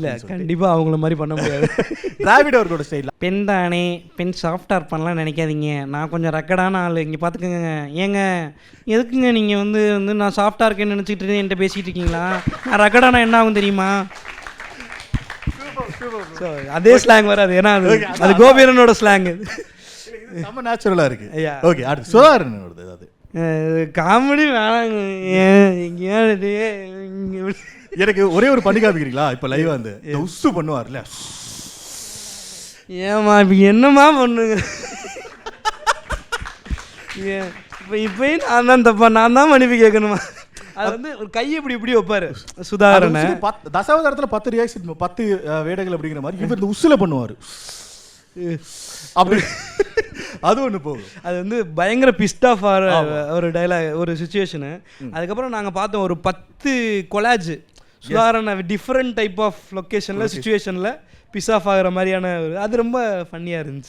இல்லை கண்டிப்பாக அவங்கள மாதிரி பண்ண முடியாது. டிராவிட் அவர்களோட ஸ்டைல். பெண் தானே, பெண் சாஃப்டாக இருப்பான்லாம் நினைக்காதீங்க. நான் கொஞ்சம் ரெக்கடான ஆள். இங்கே பார்த்துக்கோங்க. ஏங்க எதுக்குங்க நீங்கள் வந்து நான் சாஃப்டாக இருக்கேன்னு நினச்சிக்கிட்டு என்கிட்ட பேசிகிட்டு இருக்கீங்களா? நான் ரெக்கடானா என்ன ஆகும் தெரியுமா? ஸோ அதே ஸ்லாங் வராது. ஏன்னா அது கோபீரனோட ஸ்லாங். நம்ம நேச்சுரலாக இருக்கு. ஐயா ஓகே, அடுத்து சுதாகரனோடது. ஏதாவது காமெடி வேணாங்க. எனக்கு ஒரே ஒரு பண்ணி காமிக்கிறீங்களா? இப்போ லைவ் வந்து உசு பண்ணுவார்ல. ஏமா இப்போ என்னம்மா பண்ணுங்க? இப்பயும் நான் தான் தப்பா? நான் தான் மன்னிப்பு கேட்கணுமா? அது வந்து ஒரு கையை இப்படி வைப்பாரு சுதாகரனை. தசாவதாரத்தில் 10 ரியாக்ஷன் 10 வேடங்கள் அப்படிங்கிற மாதிரி இவர் இந்த உசுல பண்ணுவார். அப்படி அது ஒன்று போகும். அது வந்து பயங்கர பிஸ்ட் ஆஃப் ஒரு டைலாக், ஒரு சுச்சுவேஷனு. அதுக்கப்புறம் நாங்கள் பார்த்தோம் ஒரு 10 கொலாஜ் சுதாகரனை டிஃப்ரெண்ட் டைப் ஆஃப் லொக்கேஷனில் சுச்சுவேஷனில் பிஸ் ஆஃப் ஆகிற மாதிரியான. அது ரொம்ப ஃபன்னியாக இருந்துச்சு.